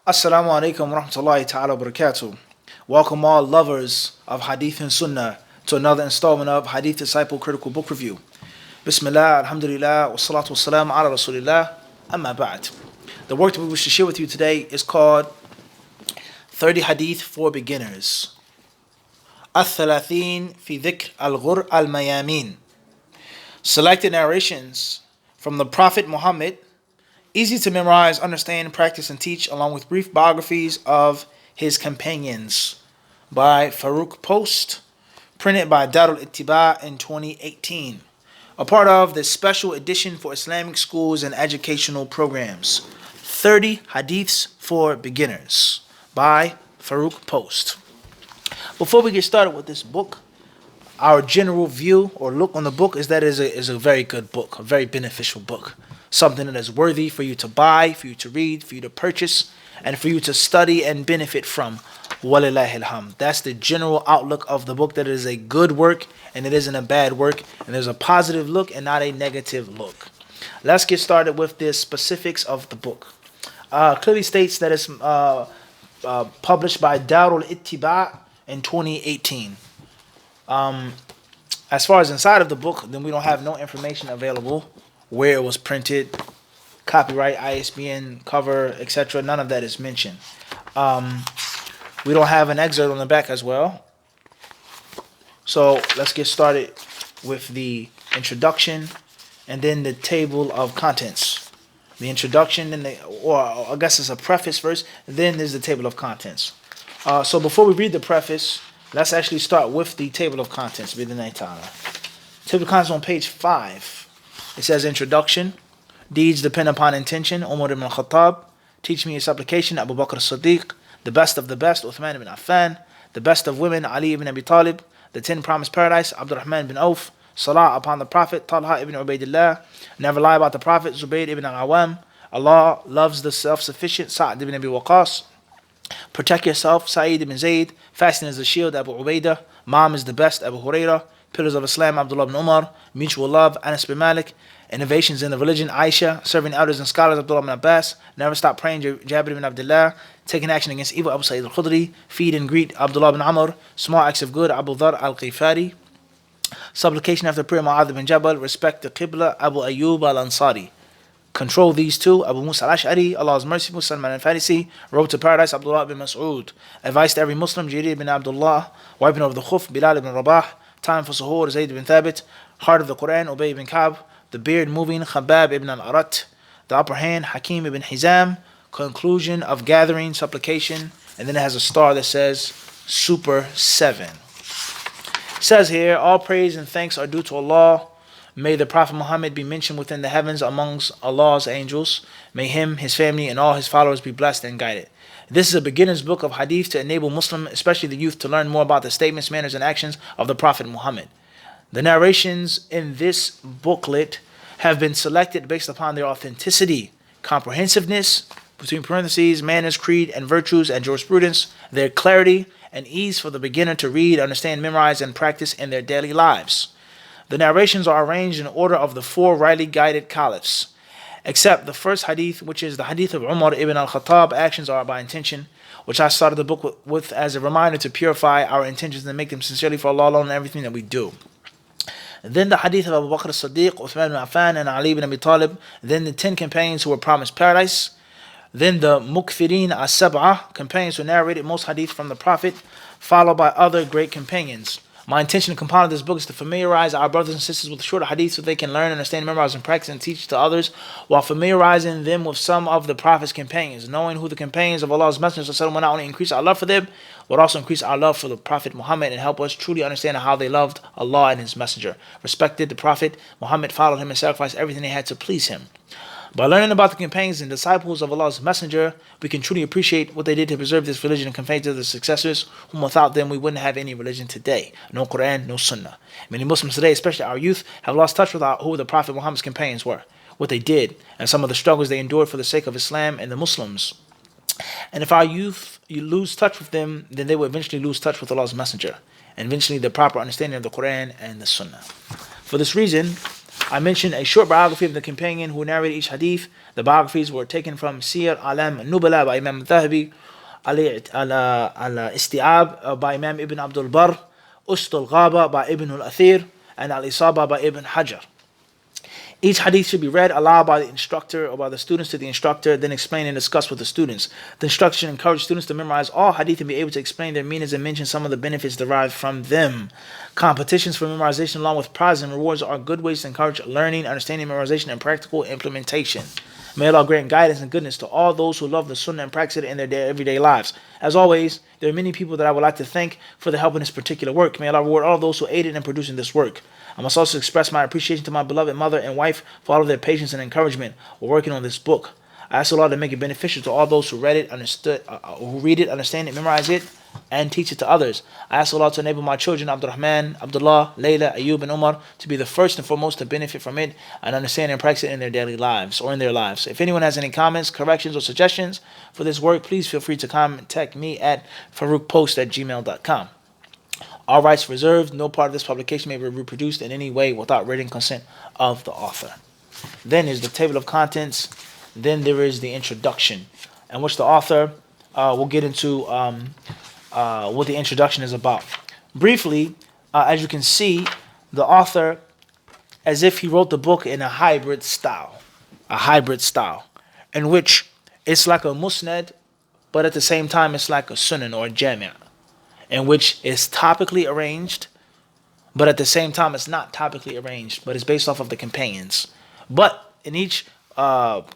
Assalamu alaikum wa rahmatullahi ta'ala wa barakatuh. Welcome all lovers of Hadith and Sunnah to another installment of Hadith Disciple Critical Book Review. Bismillah, alhamdulillah, wa salatu wa salam ala rasulillah, amma ba'd. The work that we wish to share with you today is called 30 Hadith for Beginners. Al-Thalathin fi dhikr al-ghur al-mayamin. Selected narrations from the Prophet Muhammad, easy to memorize, understand, practice, and teach, along with brief biographies of his companions, by Farouk Post, printed by Darul Ittiba in 2018. A part of the special edition for Islamic schools and educational programs. 30 Hadiths for Beginners by Farouk Post. Before we get started with this book, our general view or look on the book is that it is a very good book, a very beneficial book. Something that is worthy for you to buy, for you to read, for you to purchase, and for you to study and benefit from. Walillahi alhamd. That's the general outlook of the book, that it is a good work and it isn't a bad work, and there's a positive look and not a negative look. Let's get started with the specifics of the book. Clearly states that it's published by Darul Ittiba in 2018. As far as inside of the book, then we don't have no information available. Where it was printed, copyright, ISBN, cover, etc. None of that is mentioned. We don't have an excerpt on the back as well. So let's get started with the introduction and then the table of contents. The introduction, or I guess it's a preface first, then there's the table of contents. So before we read the preface, let's actually start with the table of contents. Table of contents on page 5. It says introduction. Deeds depend upon intention. Umar ibn al-Khattab. Teach me your supplication. Abu Bakr as-Siddiq. The best of the best. Uthman ibn Affan. The best of women. Ali ibn Abi Talib. The 10 promised paradise. Abdurrahman ibn Auf. Salah upon the Prophet. Talha ibn Ubaidillah. Never lie about the Prophet. Zubayr ibn al-Awam. Allah loves the self-sufficient. Sa'd ibn Abi Waqas. Protect yourself. Sa'id ibn Zayd. Fasting is the shield. Abu Ubaidah. Mom is the best. Abu Hurairah. Pillars of Islam, Abdullah ibn Umar. Mutual love, Anas bin Malik. Innovations in the religion, Aisha. Serving elders and scholars, Abdullah ibn Abbas. Never stop praying, Jabir ibn Abdullah. Taking action against evil, Abu Sa'id al-Khudri. Feed and greet, Abdullah ibn Amr. Small acts of good, Abu Dhar al-Ghifari. Supplication after prayer, Mu'adh ibn Jabal. Respect the Qibla, Abu Ayyub al-Ansari. Control these two, Abu Musa al-Ash'ari. Allah is merciful, Salman al-Farisi. Road to paradise, Abdullah ibn Mas'ud. Advice to every Muslim, Jarir ibn Abdullah. Wiping over the khuf, Bilal ibn Rabah. Time for suhoor, Zayd ibn Thabit. Heart of the Quran, Ubay ibn Ka'b. The beard moving, Khabbab ibn al-Arat. The upper hand, Hakim ibn Hizam. Conclusion of gathering, supplication. And then it has a star that says Super 7. It says here, all praise and thanks are due to Allah. May the Prophet Muhammad be mentioned within the heavens amongst Allah's angels. May him, his family, and all his followers be blessed and guided. This is a beginner's book of hadith to enable Muslims, especially the youth, to learn more about the statements, manners, and actions of the Prophet Muhammad. The narrations in this booklet have been selected based upon their authenticity, comprehensiveness, between parentheses, manners, creed, and virtues, and jurisprudence, their clarity, and ease for the beginner to read, understand, memorize, and practice in their daily lives. The narrations are arranged in order of the 4 rightly guided caliphs, except the first hadith, which is the hadith of Umar ibn al-Khattab. Actions are by intention, which I started the book with as a reminder to purify our intentions and make them sincerely for Allah alone in everything that we do. Then the hadith of Abu Bakr as-Siddiq, Uthman ibn Affan, and Ali ibn Abi Talib. Then the 10 companions who were promised paradise. Then the Mukthirin as-Sab'ah, companions who narrated most hadith from the Prophet, followed by other great companions. My intention to compile this book is to familiarize our brothers and sisters with shorter hadith so they can learn, understand, memorize, and practice and teach to others, while familiarizing them with some of the Prophet's companions. Knowing who the companions of Allah's messengers will not only increase our love for them, but also increase our love for the Prophet Muhammad and help us truly understand how they loved Allah and His Messenger. Respected the Prophet Muhammad, followed him, and sacrificed everything they had to please him. By learning about the companions and disciples of Allah's Messenger, we can truly appreciate what they did to preserve this religion and convey to the successors, whom without them we wouldn't have any religion today. No Quran, no Sunnah. Many Muslims today, especially our youth, have lost touch with who the Prophet Muhammad's companions were, what they did, and some of the struggles they endured for the sake of Islam and the Muslims. And if our youth, you lose touch with them, then they will eventually lose touch with Allah's Messenger, and eventually the proper understanding of the Quran and the Sunnah. For this reason, I mentioned a short biography of the companion who narrated each hadith. The biographies were taken from Siyar Alam Nubala by Imam Dhahabi, Al-Isti'ab by Imam Ibn Abdul Barr, Ustul Ghaba by Ibn al-Athir, and Al-Isaba by Ibn Hajar. Each hadith should be read aloud by the instructor or by the students to the instructor, then explained and discussed with the students. The instructor should encourage students to memorize all hadith and be able to explain their meanings and mention some of the benefits derived from them. Competitions for memorization along with prizes and rewards are good ways to encourage learning, understanding, memorization, and practical implementation. May Allah grant guidance and goodness to all those who love the sunnah and practice it in their everyday lives. As always, there are many people that I would like to thank for their help in this particular work. May Allah reward all those who aided in producing this work. I must also express my appreciation to my beloved mother and wife for all of their patience and encouragement while working on this book. I ask Allah to make it beneficial to all those who read it, who read it, understand it, memorize it, and teach it to others. I ask Allah to enable my children, Abdurrahman, Abdullah, Layla, Ayub, and Umar, to be the first and foremost to benefit from it and understand and practice it in their daily lives or in their lives. If anyone has any comments, corrections, or suggestions for this work, please feel free to contact me at faroukpost@gmail.com. All rights reserved. No part of this publication may be reproduced in any way without written consent of the author. Then is the table of contents. Then there is the introduction, in which the author will get into what the introduction is about. Briefly, as you can see, the author, as if he wrote the book in a hybrid style, in which it's like a musnad, but at the same time it's like a sunan or a jami', in which it's topically arranged, but at the same time it's not topically arranged, but it's based off of the companions. But in each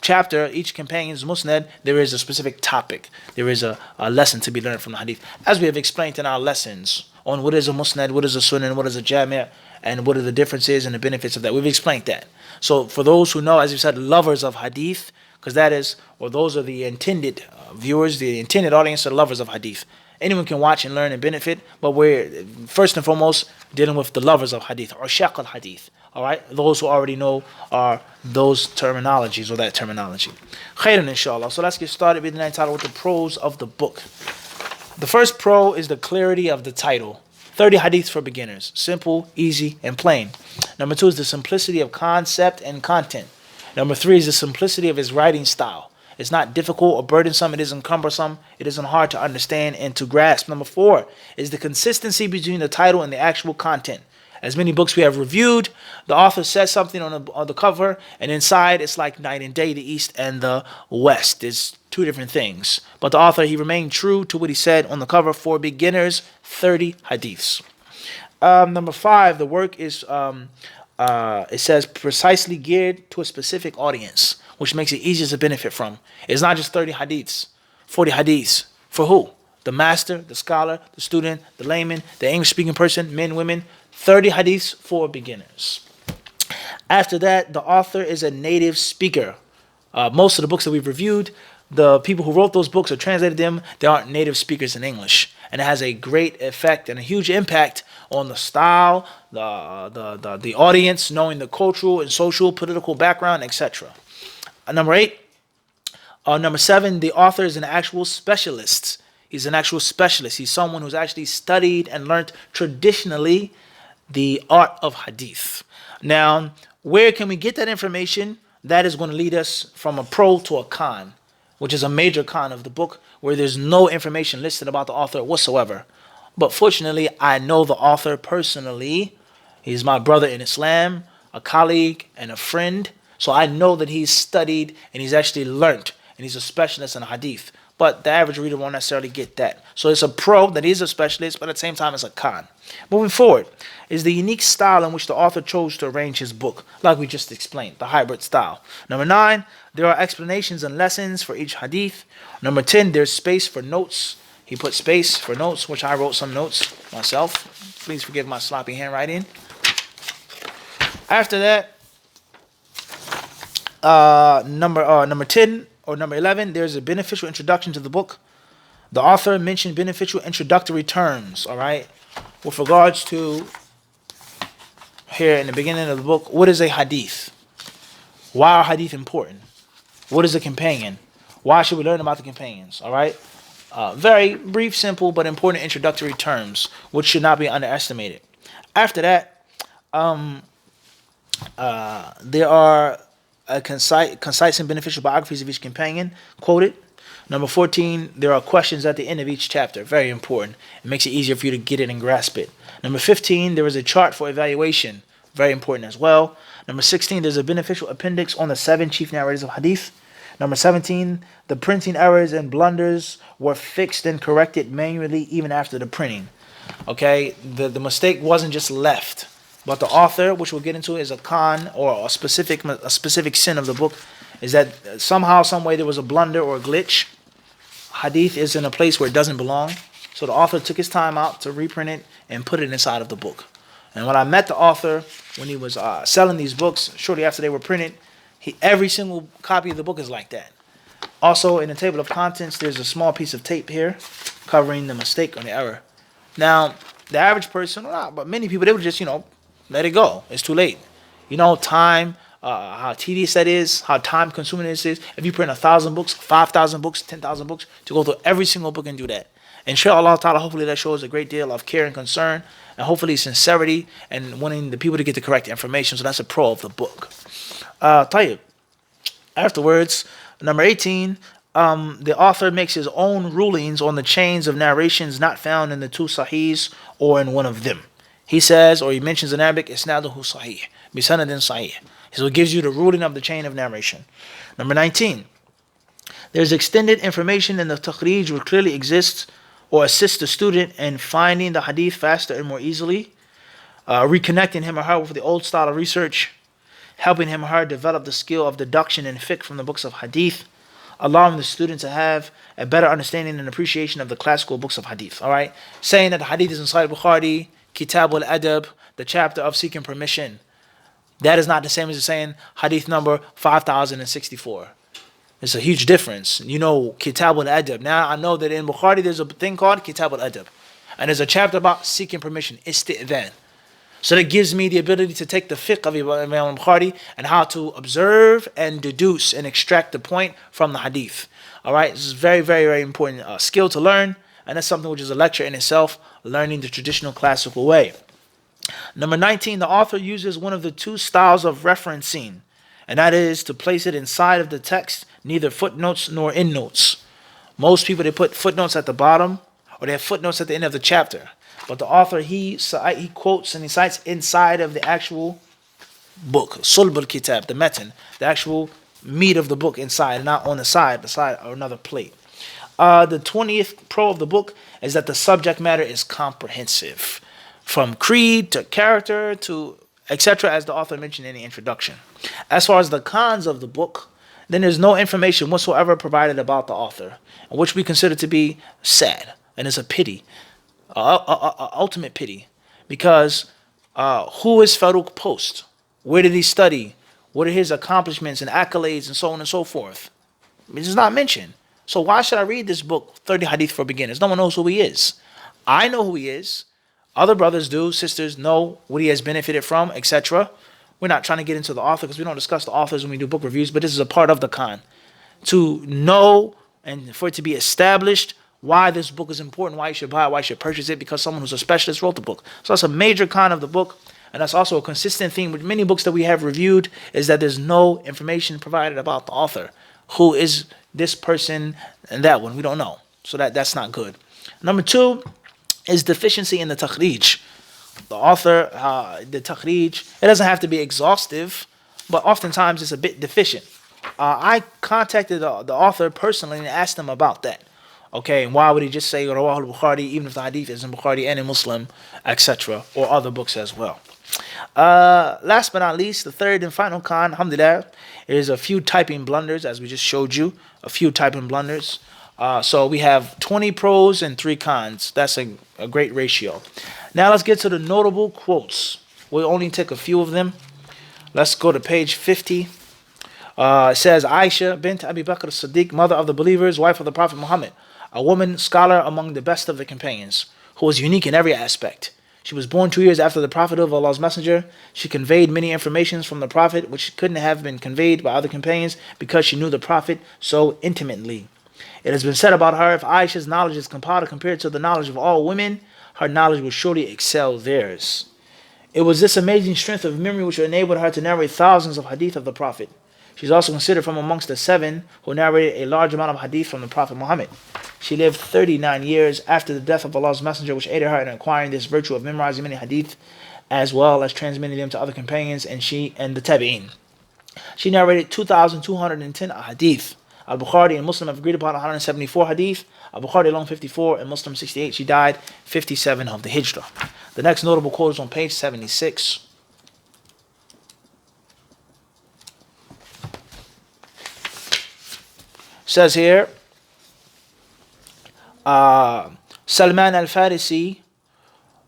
chapter, each companion's musnad, there is a specific topic. There is a lesson to be learned from the hadith. As we have explained in our lessons on what is a musnad, what is a sunan, what is a jami', and what are the differences and the benefits of that. We've explained that. So for those who know, as you said, lovers of hadith, because that is, or those are the intended viewers, the intended audience are lovers of hadith. Anyone can watch and learn and benefit, but we're first and foremost dealing with the lovers of hadith, or ushaq al-hadith. All right, those who already know are those terminologies or that terminology. Khairan, inshallah. So let's get started with the pros of the book. The first pro is the clarity of the title. 30 hadiths for beginners. Simple, easy, and plain. Number 2 is the simplicity of concept and content. Number 3 is the simplicity of his writing style. It's not difficult or burdensome. It isn't cumbersome. It isn't hard to understand and to grasp. Number 4 is the consistency between the title and the actual content. As many books we have reviewed, the author says something on the cover, and inside it's like night and day, the east and the west. It's two different things. But the author, he remained true to what he said on the cover. For beginners, 30 hadiths. Number 5, the work is, it says, precisely geared to a specific audience, which makes it easier to benefit from. It's not just 30 hadiths, 40 hadiths. For who? The master, the scholar, the student, the layman, the English-speaking person, men, women. 30 hadiths for beginners. After that, the author is a native speaker. Most of the books that we've reviewed, the people who wrote those books or translated them, they aren't native speakers in English. And it has a great effect and a huge impact on the style, the audience, knowing the cultural and social, political background, etc. Number 7, the author is an actual specialist. He's an actual specialist. He's someone who's actually studied and learned traditionally the art of hadith. Now, where can we get that information? That is going to lead us from a pro to a con, which is a major con of the book, where there's no information listed about the author whatsoever. But fortunately, I know the author personally. He's my brother in Islam, a colleague, and a friend. So I know that he's studied and he's actually learnt, and he's a specialist in hadith. But the average reader won't necessarily get that. So it's a pro that he's a specialist, but at the same time it's a con. Moving forward is the unique style in which the author chose to arrange his book, like we just explained, the hybrid style. Number 9, there are explanations and lessons for each hadith. Number 10, there's space for notes. He put space for notes, which I wrote some notes myself. Please forgive my sloppy handwriting. After that, number 10 or number 11, there's a beneficial introduction to the book. The author mentioned beneficial introductory terms, all right, with regards to, here in the beginning of the book, what is a hadith? Why are hadith important? What is a companion? Why should we learn about the companions, all right? Very brief, simple, but important introductory terms, which should not be underestimated. After that, There are concise and beneficial biographies of each companion quoted. Number 14, there are questions at the end of each chapter. Very important. It makes it easier for you to get it and grasp it. Number 15, there is a chart for evaluation. Very important as well. Number 16, there's a beneficial appendix on the 7 chief narrators of hadith. Number 17, the printing errors and blunders were fixed and corrected manually even after the printing. Okay, the mistake wasn't just left, but the author, which we'll get into, is a con or a specific sin of the book, is that somehow, some way there was a blunder or a glitch. Hadith is in a place where it doesn't belong, so the author took his time out to reprint it and put it inside of the book. And when I met the author, when he was selling these books shortly after they were printed, every single copy of the book is like that. Also, in the table of contents, there's a small piece of tape here covering the mistake or the error. Now, the average person, but many people, they would just, let it go. It's too late. Time, how tedious that is, how time consuming this is. If you print 1,000 books, 5,000 books, 10,000 books, to go through every single book and do that. Inshallah ta'ala, hopefully that shows a great deal of care and concern, and hopefully sincerity and wanting the people to get the correct information. So that's a pro of the book. Tayyib. Afterwards, number 18, the author makes his own rulings on the chains of narrations not found in the two sahihs or in one of them. He says, or he mentions in Arabic, isnaduhu sahih, bisanadin sahih. So it gives you the ruling of the chain of narration. Number 19, there's extended information in the takhrij which clearly exists or assists the student in finding the hadith faster and more easily, reconnecting him or her with the old style of research, helping him or her develop the skill of deduction and fiqh from the books of hadith, allowing the student to have a better understanding and appreciation of the classical books of hadith. All right, saying that the hadith is in Sahih Bukhari, Kitab al-Adab, the chapter of seeking permission. That is not the same as saying hadith number 5064. It's a huge difference. Kitab al-Adab. Now, I know that in Bukhari there's a thing called Kitab al-Adab. And there's a chapter about seeking permission, isti'dhan. So that gives me the ability to take the fiqh of Imam Bukhari and how to observe and deduce and extract the point from the hadith. All right, this is very, very, very important skill to learn. And that's something which is a lecture in itself, learning the traditional classical way. Number 19, the author uses one of the two styles of referencing, and that is to place it inside of the text, neither footnotes nor endnotes. Most people, they put footnotes at the bottom, or they have footnotes at the end of the chapter. But the author, he quotes and he cites inside of the actual book, Sulb al-Kitab, the metin, the actual meat of the book inside, not on the side or another plate. The 20th pro of the book is that the subject matter is comprehensive, from creed to character to etc., as the author mentioned in the introduction. As far as the cons of the book, then there's no information whatsoever provided about the author, which we consider to be sad, and it's a pity, ultimate pity, because who is Farouk Post? Where did he study? What are his accomplishments and accolades and so on and so forth? It's not mentioned. So why should I read this book, 30 Hadith for Beginners? No one knows who he is. I know who he is. Other brothers do, sisters know what he has benefited from, etc. We're not trying to get into the author because we don't discuss the authors when we do book reviews, but this is a part of the con. To know and for it to be established why this book is important, why you should buy it, why you should purchase it, because someone who's a specialist wrote the book. So that's a major con of the book, and that's also a consistent theme with many books that we have reviewed, is that there's no information provided about the author. Who is this person and that one? We don't know. So that's not good. Number 2 is deficiency in the takhrij. The author, the takhrij, it doesn't have to be exhaustive, but oftentimes it's a bit deficient. I contacted the author personally and asked him about that. Okay, and why would he just say Rawah al-Bukhari, even if the hadith is in Bukhari and in Muslim, etc., or other books as well. Last but not least, the third and final con, alhamdulillah, is a few typing blunders, as we just showed you, a few typing blunders. So we have 20 pros and 3 cons. That's a great ratio. Now let's get to the notable quotes. We'll only take a few of them. Let's go to page 50. It says, Aisha bint Abi Bakr as-Siddiq, mother of the believers, wife of the Prophet Muhammad, a woman scholar among the best of the companions, who was unique in every aspect. She was born 2 years after the Prophet of Allah's Messenger. She conveyed many informations from the Prophet which couldn't have been conveyed by other companions because she knew the Prophet so intimately. It has been said about her, if Aisha's knowledge is compiled compared to the knowledge of all women, her knowledge will surely excel theirs. It was this amazing strength of memory which enabled her to narrate thousands of hadith of the Prophet. She's also considered from amongst the seven who narrated a large amount of hadith from the Prophet Muhammad. She lived 39 years after the death of Allah's Messenger, which aided her in acquiring this virtue of memorizing many hadith, as well as transmitting them to other companions and the tabi'in. She narrated 2,210 hadith. Al-Bukhari and Muslim have agreed upon 174 hadith. Al-Bukhari alone 54 and Muslim 68. She died 57 of the Hijrah. The next notable quote is on page 76. Says here, Salman al-Farisi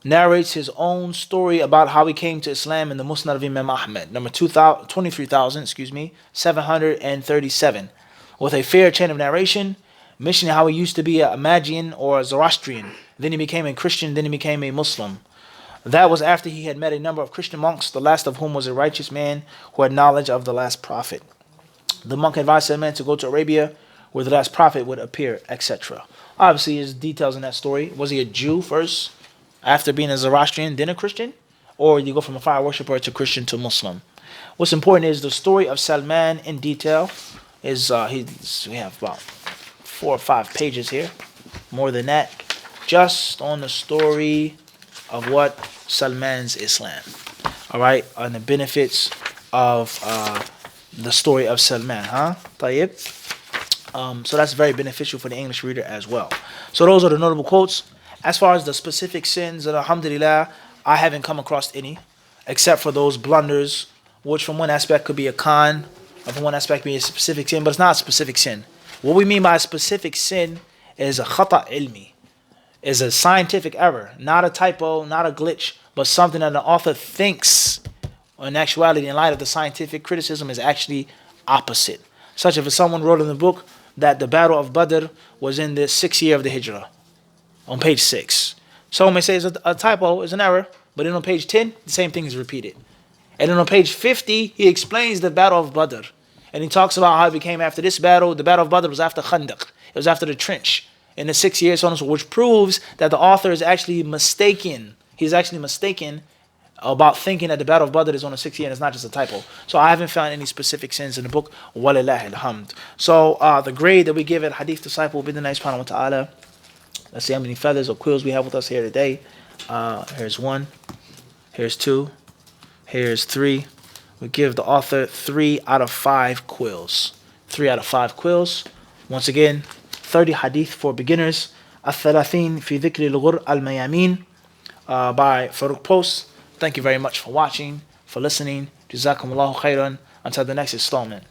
narrates his own story about how he came to Islam in the Musnad of Imam Ahmad, number 737, with a fair chain of narration, mentioning how he used to be a Magian or a Zoroastrian. Then he became a Christian, then he became a Muslim. That was after he had met a number of Christian monks, the last of whom was a righteous man who had knowledge of the last prophet. The monk advised Salman to go to Arabia, where the last prophet would appear, etc. Obviously, there's details in that story. Was he a Jew first, after being a Zoroastrian, then a Christian? Or you go from a fire worshiper to Christian to Muslim? What's important is the story of Salman in detail. We have about 4 or 5 pages here, more than that, just on the story of what Salman's Islam. All right, and the benefits of the story of Salman, Tayyib. So that's very beneficial for the English reader as well. So those are the notable quotes. As far as the specific sins, alhamdulillah, I haven't come across any, except for those blunders, which from one aspect could be a con, or from one aspect be a specific sin, but it's not a specific sin. What we mean by a specific sin is a khata ilmi, is a scientific error, not a typo, not a glitch, but something that the author thinks, in actuality, in light of the scientific criticism, is actually opposite. Such as if someone wrote in the book that the Battle of Badr was in the 6th year of the Hijrah, on page 6. Someone may say it's a typo, it's an error, but then on page 10, the same thing is repeated. And then on page 50, he explains the Battle of Badr. And he talks about how it became after this battle. The Battle of Badr was after Khandaq. It was after the trench in the 6th year, so on and so forth, which proves that the author is actually mistaken. He's actually mistaken about thinking that the Battle of Badr is on the 6th year and it's not just a typo. So I haven't found any specific sins in the book. Walillahi alhamd. So the grade that we give it, Hadith Disciple, bidnillah subhanahu wa ta'ala. Let's see how many feathers or quills we have with us here today. Here's 1. Here's 2. Here's 3. We give the author 3 out of 5 quills. 3 out of 5 quills. Once again, 30 hadith for beginners. Al-Thalathin fi dhikri al-ghur al-mayamin by Farouk Post. Thank you very much for watching, for listening. Jazakumullahu khairan. Until the next installment.